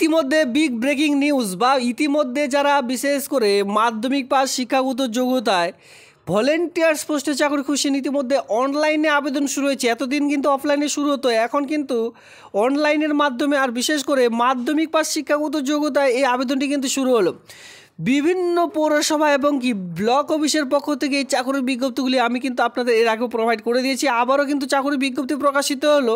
ইতিমধ্যে big breaking news বা ইতিমধ্যে যারা বিশেষ করে মাধ্যমিক পাস শিক্ষাগত যোগ্যতায় ভলেন্টিয়ার্স পোস্টে চাকরি খুঁজছেন ইতিমধ্যে অনলাইনে আবেদন শুরু হয়েছে। এতদিন কিন্তু অফলাইনে শুরু হতো, এখন কিন্তু অনলাইনের মাধ্যমে আর বিশেষ করে মাধ্যমিক পাস শিক্ষাগত যোগ্যতায় এই আবেদনটি কিন্তু শুরু হলো। বিভিন্ন পৌরসভা এবং কি ব্লক অফিসের পক্ষ থেকে এই চাকরির বিজ্ঞপ্তিগুলি আমি কিন্তু আপনাদের এর আগেও প্রোভাইড করে দিয়েছি। আবারও কিন্তু চাকরির বিজ্ঞপ্তি প্রকাশিত হলো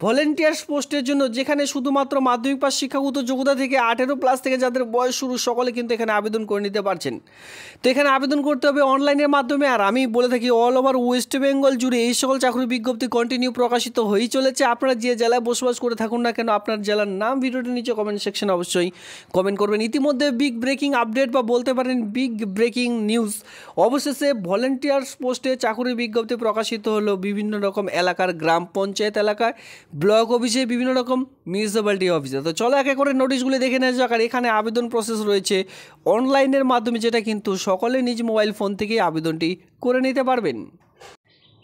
ভলেন্টিয়ার্স পোস্টের জন্য, যেখানে শুধুমাত্র মাধ্যমিক পাস শিক্ষাগত যোগ্যতা থেকে 18+ থেকে যাদের বয়স শুরু সকলে কিন্তু এখানে আবেদন করে নিতে পারছেন। তো এখানে আবেদন করতে হবে অনলাইনের মাধ্যমে। আর আমি বলে থাকি অল ওভার ওয়েস্ট বেঙ্গল জুড়ে এই সকল চাকরির বিজ্ঞপ্তি কন্টিনিউ প্রকাশিত হয়েই চলেছে। আপনারা যে জেলায় বসবাস করে থাকুন না কেন, আপনার জেলার নাম ভিডিওটির নিচে কমেন্ট সেকশনে অবশ্যই কমেন্ট করবেন। ইতিমধ্যে বিগ ব্রেকিং আপডেট বা বলতে পারেন বিগ ব্রেকিং নিউজ, অবশেষে ভলেন্টিয়ার্স পোস্টে চাকরির বিজ্ঞপ্তি প্রকাশিত হলো বিভিন্ন রকম এলাকার গ্রাম পঞ্চায়েত এলাকায়, ব্লক অফিসে, বিভিন্ন রকম মিউনিসিপ্যালিটি অফিসে। তো চলো একে করে নোটিশগুলি দেখে নেওয়া যাক। আর এখানে আবেদন প্রসেস রয়েছে অনলাইনের মাধ্যমে, যেটা কিন্তু সকলে নিজ মোবাইল ফোন থেকেই আবেদনটি করে নিতে পারবেন।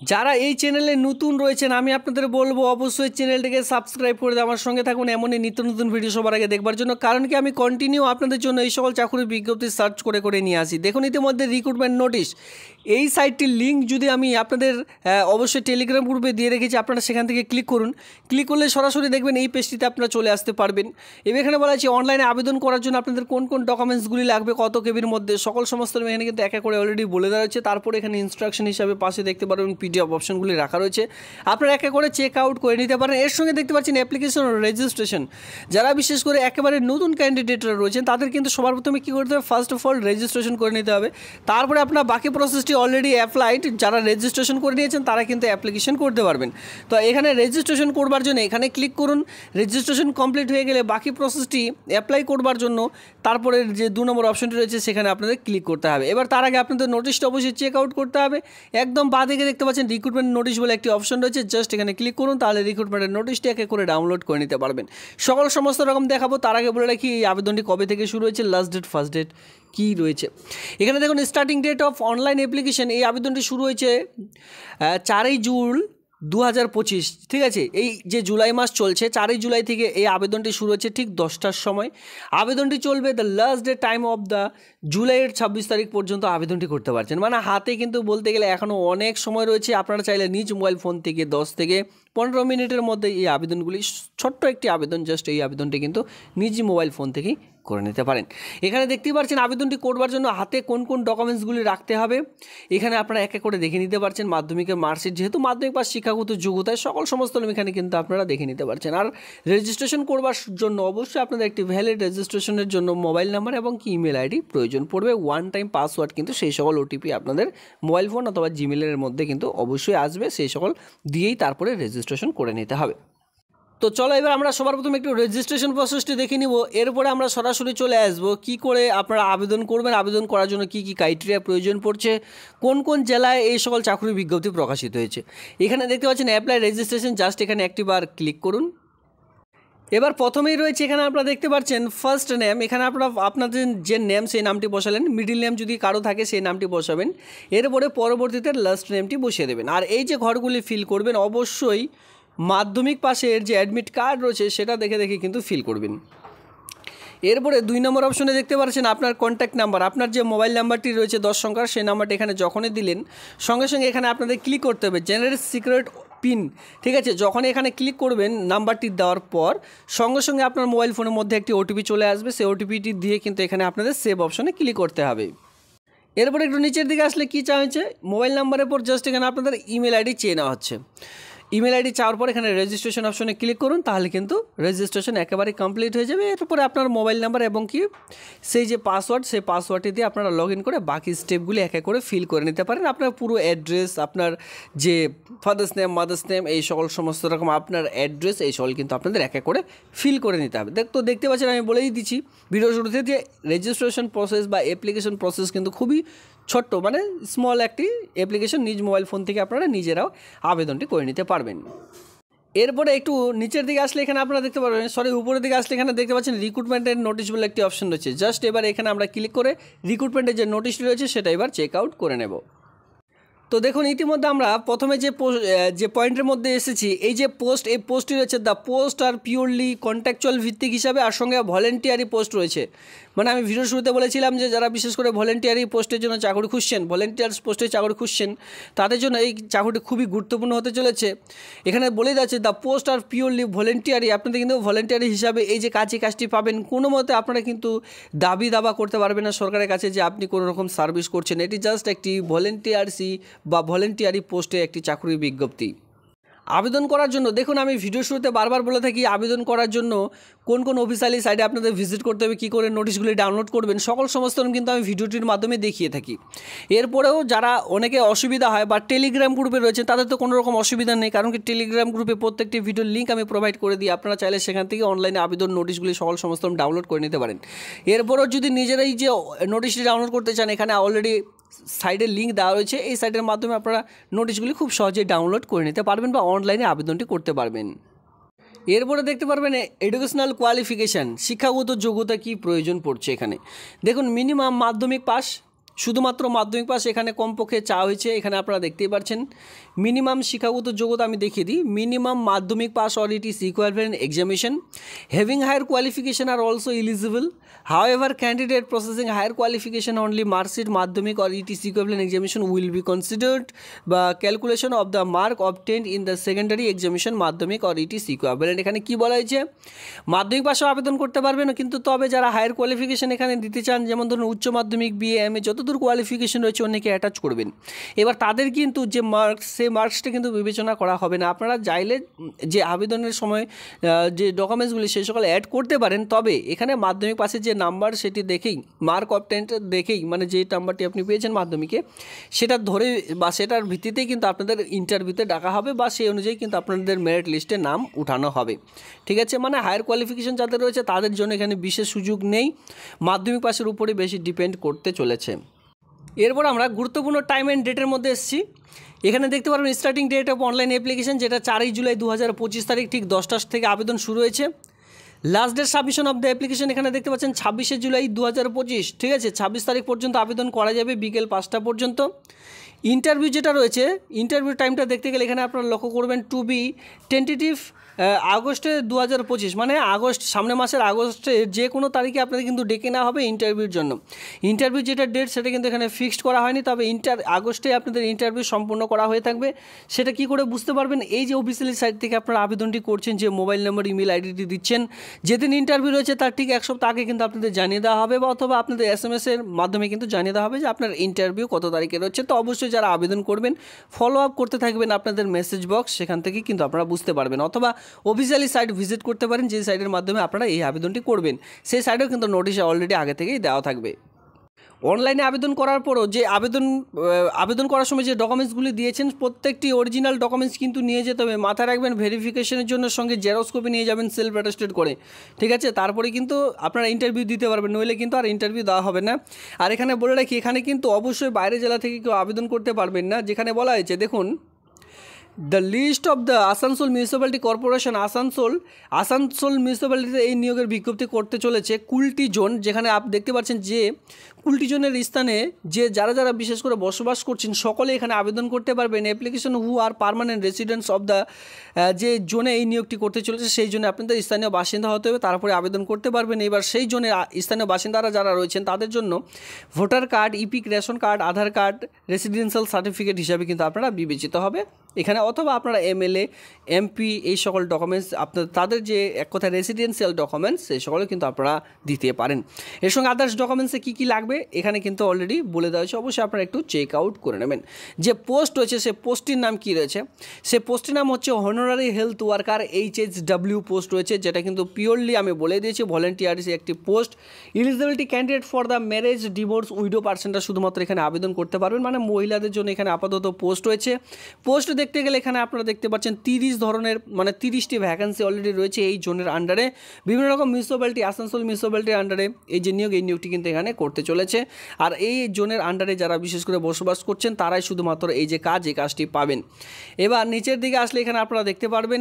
যারা এই চ্যানেলে নতুন রয়েছেন আমি আপনাদের বলবো অবশ্যই চ্যানেলটিকে সাবস্ক্রাইব করে আমার সঙ্গে থাকুন এমনই নিত্য নতুন ভিডিও সবার আগে দেখবার জন্য। কারণ কি আমি কন্টিনিউ আপনাদের জন্য এই সকল চাকরির বিজ্ঞপ্তি সার্চ করে করে নিয়ে আসি। দেখুন ইতিমধ্যে রিক্রুটমেন্ট নোটিশ, এই সাইটটির লিঙ্ক যদি আমি আপনাদের অবশ্যই টেলিগ্রাম গ্রুপে দিয়ে রেখেছি, আপনারা সেখান থেকে ক্লিক করুন। ক্লিক করলে সরাসরি দেখবেন এই পেজটিতে আপনারা চলে আসতে পারবেন। এবার এখানে বলা আছে অনলাইনে আবেদন করার জন্য আপনাদের কোন কোন ডকুমেন্টসগুলি লাগবে, কত কেবির মধ্যে, সকল সমস্ত এখানে কিন্তু একা করে অলরেডি বলে দেওয়া হচ্ছে। তারপরে এখানে ইনস্ট্রাকশন হিসাবে পাশে দেখতে পারবেন পিডিএফ অপশনগুলি রাখা রয়েছে, আপনারা একা করে চেক আউট করে নিতে পারেন। এর সঙ্গে দেখতে পাচ্ছেন অ্যাপ্লিকেশন রেজিস্ট্রেশন। যারা বিশেষ করে একেবারে নতুন ক্যান্ডিডেটরা রয়েছেন তাদের কিন্তু সবার প্রথমে কী করতে হবে, ফার্স্ট অফ অল রেজিস্ট্রেশন করে নিতে হবে। তারপরে আপনার বাকি প্রসেসটি অলরেডি অ্যাপ্লাইড, যারা রেজিস্ট্রেশন করে নিয়েছেন তারা কিন্তু অ্যাপ্লিকেশন করতে পারবেন। তো এখানে রেজিস্ট্রেশন করবার জন্য এখানে ক্লিক করুন। রেজিস্ট্রেশন কমপ্লিট হয়ে গেলে বাকি প্রসেসটি অ্যাপ্লাই করবার জন্য তারপরে যে 2 নম্বর অপশনটি রয়েছে সেখানে আপনাদের ক্লিক করতে হবে। এবার তার আগে আপনাদের নোটিশটা অবশ্যই চেক আউট করতে হবে। একদম বাঁদিকে দেখতে পাচ্ছেন রিক্রুটমেন্ট নোটিশ বলে একটি অপশন রয়েছে, জাস্ট এখানে ক্লিক করুন, তাহলে রিক্রুটমেন্টের নোটিশটি একে করে ডাউনলোড করে নিতে পারবেন। সমস্ত রকম দেখাবো। তার আগে বলে রাখি এই আবেদনটি কবে থেকে শুরু হয়েছে, লাস্ট ডেট, ফার্স্ট ডেট কী রয়েছে। এখানে দেখুন starting date of online application, এই আবেদনটি শুরু হয়েছে 4 জুন 2025। ঠিক আছে, এই যে জুলাই মাস চলছে 4 জুলাই থেকে এই আবেদনটি শুরু হচ্ছে ঠিক 10টার সময়। আবেদনটি চলবে the last day time of the জুলাইয়ের 26 তারিখ পর্যন্ত আবেদনটি করতে পারছেন। মানে হাতে কিন্তু বলতে গেলে এখনও অনেক সময় রয়েছে। আপনারা চাইলে নিজ মোবাইল ফোন থেকে 10 থেকে 15 মিনিটের মধ্যে এই আবেদনগুলি, ছোট্ট একটি আবেদন, জাস্ট এই আবেদনটি কিন্তু নিজ মোবাইল ফোন থেকেই করে নিতে পারেন। এখানে দেখতেই পাচ্ছেন আবেদনটি করবার জন্য হাতে কোন কোন ডকুমেন্টসগুলি রাখতে হবে এখানে আপনারা এক এক করে দেখে নিতে পারছেন। মাধ্যমিকের মার্কশিট, যেহেতু মাধ্যমিক পাস শিক্ষাগত যোগ্যতায় সমস্ত এখানে কিন্তু আপনারা দেখে নিতে পারছেন। আর রেজিস্ট্রেশন করবার জন্য অবশ্যই আপনাদের একটি ভ্যালিড রেজিস্ট্রেশনের জন্য মোবাইল নাম্বার এবং কি ইমেল আইডি প্রয়োজন পড়বে। 1 টাইম পাসওয়ার্ড কিন্তু সেই সকল ওটিপি আপনাদের মোবাইল ফোন অথবা জিমেলের মধ্যে কিন্তু অবশ্যই আসবে, সেই সকল দিয়েই তারপরে রেজিস্ট্রেশন করে নিতে হবে। তো চলো এবার আমরা সবার প্রথমে একটু রেজিস্ট্রেশন প্রসেসটি দেখে নিব, এরপরে আমরা সরাসরি চলে আসবো কী করে আপনারা আবেদন করবেন, আবেদন করার জন্য কী কী ক্রাইটেরিয়া প্রয়োজন পড়ছে, কোন কোন জেলায় এই সকল চাকরির বিজ্ঞপ্তি প্রকাশিত হয়েছে। এখানে দেখতে পাচ্ছেন অ্যাপ্লাই রেজিস্ট্রেশন, জাস্ট এখানে একটিবার ক্লিক করুন। এবার প্রথমেই রয়েছে এখানে আপনারা দেখতে পাচ্ছেন ফার্স্ট নেম। এখানে আপনারা আপনাদের যে নেম সেই নামটি বসালেন, মিডিল নেম যদি কারো থাকে সেই নামটি বসাবেন, এরপরে পরবর্তীতে লাস্ট নেমটি বসিয়ে দেবেন। আর এই যে ঘরগুলি ফিল করবেন অবশ্যই মাধ্যমিক পাশের যে অ্যাডমিট কার্ড রয়েছে সেটা দেখে দেখে কিন্তু ফিল করবেন। এরপরে 2 নম্বর অপশনে দেখতে পাচ্ছেন আপনার কন্ট্যাক্ট নাম্বার, আপনার যে মোবাইল নাম্বারটি রয়েছে 10 সংখ্যার, সেই নাম্বারটি এখানে যখনই দিলেন সঙ্গে সঙ্গে এখানে আপনাদের ক্লিক করতে হবে জেনারেট সিক্রেট পিন। ঠিক আছে, যখন এখানে ক্লিক করবেন নাম্বারটি দেওয়ার পর সঙ্গে সঙ্গে আপনার মোবাইল ফোনের মধ্যে একটি ওটিপি চলে আসবে, সেই ওটিপিটি দিয়ে কিন্তু এখানে আপনাদের সেভ অপশনে ক্লিক করতে হবে। এরপরে একটু নিচের দিকে আসলে কী চাওয়া হচ্ছে, মোবাইল নাম্বারের পর জাস্ট এখানে আপনাদের ইমেল আইডি চেয়ে নেওয়া হচ্ছে। ইমেল আইডি চাওয়ার পর এখানে রেজিস্ট্রেশন অপশনে ক্লিক করুন, তাহলে কিন্তু রেজিস্ট্রেশন একেবারে কমপ্লিট হয়ে যাবে। এরপরে আপনার মোবাইল নাম্বার এবং কি সেই যে পাসওয়ার্ড, সেই পাসওয়ার্ডটি দিয়ে আপনারা লগ ইন করে বাকি স্টেপগুলি এক এক করে ফিল করে নিতে পারেন। আপনার পুরো অ্যাড্রেস, আপনার যে ফাদার্স নেম, মাদার্স নেম, এই সকল সমস্ত রকম আপনার অ্যাড্রেস, এই সকল কিন্তু আপনাদের এক এক করে ফিল করে নিতে হবে। তো দেখতে পাচ্ছেন আমি বলেই দিচ্ছি ভিডিও শুরুতে যে রেজিস্ট্রেশন প্রসেস বা অ্যাপ্লিকেশন প্রসেস কিন্তু খুবই ছোট্ট, মানে স্মল একটি অ্যাপ্লিকেশন, নিজ মোবাইল ফোন থেকে আপনারা নিজেরাও আবেদনটি করে নিতে পারবেন। এরপরে একটু নিচের দিকে আসলে এখানে আপনারা দেখতে পারবেন, উপরের দিকে আসলে এখানে দেখতে পাচ্ছেন রিক্রুটমেন্টের নোটিশ বলে একটি অপশন রয়েছে। জাস্ট এবার এখানে আমরা ক্লিক করে রিক্রুটমেন্টের যে নোটিশটি রয়েছে সেটা এবার চেক আউট করে নেব। তো দেখুন ইতিমধ্যে আমরা প্রথমে যে পয়েন্টের মধ্যে এসেছি, এই যে পোস্ট, এই পোস্টটি রয়েছে the post are purely contractual ভিত্তিক হিসাবে, আর সঙ্গে ভলেন্টিয়ারি পোস্ট রয়েছে। মানে আমি ভিডিও শুরুতে বলেছিলাম যে যারা বিশেষ করে ভলেন্টিয়ারি পোস্টের জন্য চাকরি খুঁজছেন, ভলেন্টিয়ার্স পোস্টে চাকরি খুঁজছেন, তাদের জন্য এই চাকরিটি খুবই গুরুত্বপূর্ণ হতে চলেছে। এখানে বলে যাচ্ছে the post are purely voluntary, আপনাদের কিন্তু ভলেন্টিয়ারি হিসাবে এই যে কাজটি পাবেন, কোনো মতে আপনারা কিন্তু দাবা করতে পারবেন না সরকারের কাছে যে আপনি কোনো রকম সার্ভিস করছেন। এটি জাস্ট একটি ভলেন্টিয়ারসি বা ভলেন্টিয়ারি পোস্টে একটি চাকরির বিজ্ঞপ্তি। আবেদন করার জন্য দেখুন, আমি ভিডিও শুরুতে বারবার বলে থাকি আবেদন করার জন্য কোন কোন অফিসিয়ালি সাইটে আপনাদের ভিজিট করতে হবে, কী করে নোটিশগুলি ডাউনলোড করবেন, সমস্ত কিন্তু আমি ভিডিওটির মাধ্যমে দেখিয়ে থাকি। এরপরেও যারা অনেকে অসুবিধা হয় বা টেলিগ্রাম গ্রুপে রয়েছে, তাদের তো কোনো রকম অসুবিধা নেই, কারণ কি টেলিগ্রাম গ্রুপে প্রত্যেকটি ভিডিওর লিঙ্ক আমি প্রোভাইড করে দিই। আপনারা চাইলে সেখান থেকে অনলাইনে আবেদন নোটিশগুলি সমস্ত ডাউনলোড করে নিতে পারেন। এরপরও যদি নিজেরাই যে নোটিশটি ডাউনলোড করতে চান, এখানে অলরেডি সাইডের লিঙ্ক দেওয়া রয়েছে, এই সাইটের মাধ্যমে আপনারা নোটিশগুলি খুব সহজেই ডাউনলোড করে নিতে পারবেন বা অনলাইনে আবেদনটি করতে পারবেন। এরপরে দেখতে পারবেন এডুকেশনাল কোয়ালিফিকেশান, শিক্ষাগত যোগ্যতা কী প্রয়োজন পড়ছে। এখানে দেখুন মিনিমাম মাধ্যমিক পাস, শুধুমাত্র মাধ্যমিক পাস এখানে কমপক্ষে চাওয়া হয়েছে। এখানে আপনারা দেখতেই পাচ্ছেন মিনিমাম শিক্ষাগত যোগ্যতা আমি দেখিয়ে দিই। Minimum Madhyamik pass or it is equivalent examination having higher qualification are also eligible, however candidate processing higher qualification only marksheet Madhyamik or it is equivalent examination will be considered বা calculation of the mark obtained in the secondary examination Madhyamik or it is equivalent. এখানে কী বলা হয়েছে, মাধ্যমিক পাশেও আবেদন করতে পারবেন, কিন্তু তবে যারা হায়ার কোয়ালিফিকেশন এখানে দিতে চান, যেমন ধরুন উচ্চ মাধ্যমিক, বিএ, এমএ যতদূর কোয়ালিফিকেশন রয়েছে অনেকে অ্যাটাচ করবেন। এবার তাদের কিন্তু যে মার্কস, সেই মার্কসটা কিন্তু বিবেচনা করা হবে না। আপনারা চাইলে যে আবেদনের সময় যে ডকুমেন্টসগুলি সেই সকল অ্যাড করতে পারেন, তবে এখানে মাধ্যমিক পাশের যে নাম্বার সেটি দেখেই, মার্ক অবটেন্ড দেখেই, মানে যে নাম্বারটি আপনি পেয়েছেন মাধ্যমিকে সেটা ধরে বা সেটার ভিত্তিতেই কিন্তু আপনাদের ইন্টারভিউতে ডাকা হবে বা সেই অনুযায়ী কিন্তু আপনাদের মেরিট লিস্টে নাম উঠানো হবে। ঠিক আছে, মানে হায়ার কোয়ালিফিকেশন যাদের রয়েছে তাদের জন্য এখানে বিশেষ সুযোগ নেই, মাধ্যমিক পাশের উপরে বেশি ডিপেন্ড করতে চলেছে। এরপর আমরা গুরুত্বপূর্ণ টাইম অ্যান্ড ডেটের মধ্যে এসেছি। এখানে দেখতে পারবেন starting date of online application, যেটা 4 জুলাই 2025 তারিখ ঠিক 10টা থেকে আবেদন শুরু হয়েছে। Last date submission of the application এখানে দেখতে পাচ্ছেন 26 জুলাই 2025, ঠিক আছে, 26 তারিখ পর্যন্ত আবেদন করা যাবে বিকেল 5টা পর্যন্ত। ইন্টারভিউ যেটা রয়েছে, ইন্টারভিউ টাইমটা দেখতে গেলে এখানে আপনারা লক্ষ্য করবেন টু বি টেন্টেটিভ আগস্টে 2025, মানে আগস্ট, সামনের মাসের আগস্টে যে কোনো তারিখে আপনাদের কিন্তু ডেকে নেওয়া হবে ইন্টারভিউর জন্য। ইন্টারভিউ যেটা ডেট সেটা কিন্তু এখানে ফিক্সড করা হয়নি, তবে আগস্টে আপনাদের ইন্টারভিউ সম্পূর্ণ করা হয়ে থাকবে। সেটা কি করে বুঝতে পারবেন, এই যে অফিসিয়ালি সাইট থেকে আপনারা আবেদনটি করছেন, যে মোবাইল নম্বর, ইমেল আইডিটি দিচ্ছেন, যেদিন ইন্টারভিউ রয়েছে তার ঠিক 1 সপ্তাহ আগে কিন্তু আপনাদের জানিয়ে দেওয়া হবে, বা অথবা আপনাদের SMS-এর মাধ্যমে কিন্তু জানিয়ে দেওয়া হবে যে আপনার ইন্টারভিউ কত তারিখে রয়েছে। তো অবশ্যই যারা আবেদন করবেন ফলো আপ করতে থাকবেন আপনাদের মেসেজ বক্স, সেখান থেকে কিন্তু আপনারা বুঝতে পারবেন, অথবা অফিসিয়ালি সাইট ভিজিট করতে পারেন, যে সাইটের মাধ্যমে আপনারা এই আবেদনটি করবেন সেই সাইটেও কিন্তু নোটিশ অলরেডি আগে থেকেই দেওয়া থাকবে। অনলাইনে আবেদন করার পরও যে আবেদন করার সময় যে ডকুমেন্টসগুলি দিয়েছেন প্রত্যেকটি অরিজিনাল ডকুমেন্টস কিন্তু নিয়ে যেতে হবে। মাথায় রাখবেন ভেরিফিকেশনের জন্য সঙ্গে জেরক্স কপি নিয়ে যাবেন সেলফ অ্যাটেস্টেড করে, ঠিক আছে, তারপরে কিন্তু আপনারা ইন্টারভিউ দিতে পারবেন, নইলে কিন্তু আর ইন্টারভিউ দেওয়া হবে না। আর এখানে বলে রাখি, এখানে কিন্তু অবশ্যই বাইরের জেলা থেকে কেউ আবেদন করতে পারবেন না। যেখানে বলা হয়েছে দেখুন, the list of the Asansol municipality corporation, Asansol মিউনিসিপ্যালিটিতে এই নিয়োগের বিজ্ঞপ্তি করতে চলেছে কুলটি জোন, যেখানে আপনি দেখতে পাচ্ছেন যে কুলটি জোনের স্থানে যে যারা বিশেষ করে বসবাস করছেন সকলে এখানে আবেদন করতে পারবেন। Application who are permanent residents of the, যে জোনে এই নিয়োগটি করতে চলেছে সেই জন্য আপনাদের স্থানীয় বাসিন্দা হতে হবে, তারপরে আবেদন করতে পারবেন। এবার সেই জোনের স্থানীয় বাসিন্দারা যারা রয়েছেন তাদের জন্য voter card, EPIC, ration card, Aadhaar card, residential certificate হিসাবে কিন্তু আপনারা বিবেচিত হবে এখানে, অথবা আপনারা MLA, MP এই সকল ডকুমেন্টস তাদের যে এক কথা রেসিডেন্সিয়াল ডকুমেন্টস সেই সকলে কিন্তু আপনারা দিতে পারেন। এর সঙ্গে আদার্স ডকুমেন্টসে কী কী লাগবে এখানে কিন্তু অলরেডি বলে দেওয়া হয়েছে, অবশ্যই আপনারা একটু চেক আউট করে নেবেন। যে পোস্ট রয়েছে সে পোস্টটির নাম কী রয়েছে, সে পোস্টটির নাম হচ্ছে honorary health worker, HHW post রয়েছে, যেটা কিন্তু পিওরলি আমি বলে দিয়েছি ভলেন্টিয়ারিস একটি post. Eligibility candidate for the marriage, divorce, widow পার্সনরা শুধুমাত্র এখানে আবেদন করতে পারবেন, মানে মহিলাদের জন্য এখানে আপাতত পোস্ট রয়েছে। পোস্ট দেখতে গেলে এখানে আপনারা দেখতে পাচ্ছেন 30 ধরনের, মানে 30টি ভ্যাকেন্সি অলরেডি রয়েছে এই জোনের আন্ডারে। বিভিন্ন রকম মিউনিসিপ্যালিটি, আসানসোল মিউনিসিপ্যালিটির আন্ডারে এই যে নিয়োগটি কিন্তু এখানে করতে চলেছে। আর এই জোনের আন্ডারে যারা বিশেষ করে বসবাস করছেন তারাই শুধুমাত্র এই কাজটি পাবেন। এবার নিচের দিকে আসলে এখানে আপনারা দেখতে পারবেন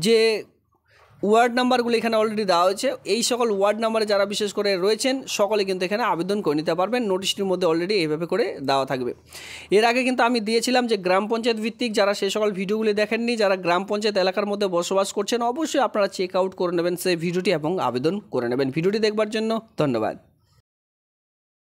যে ওয়ার্ড নাম্বারগুলো এখানে অলরেডি দেওয়া হয়েছে। এই সকল ওয়ার্ড নাম্বারে যারা বিশেষ করে রয়েছেন সকলে কিন্তু এখানে আবেদন করে নিতে পারবেন। নোটিশটির মধ্যে অলরেডি এইভাবে করে দেওয়া থাকবে। এর আগে কিন্তু আমি দিয়েছিলাম যে গ্রাম পঞ্চায়েত ভিত্তিক যারা সেই সকল ভিডিওগুলি দেখেননি, যারা গ্রাম পঞ্চায়েত এলাকার মধ্যে বসবাস করছেন, অবশ্যই আপনারা চেক আউট করে নেবেন সেই ভিডিওটি এবং আবেদন করে নেবেন। ভিডিওটি দেখবার জন্য ধন্যবাদ।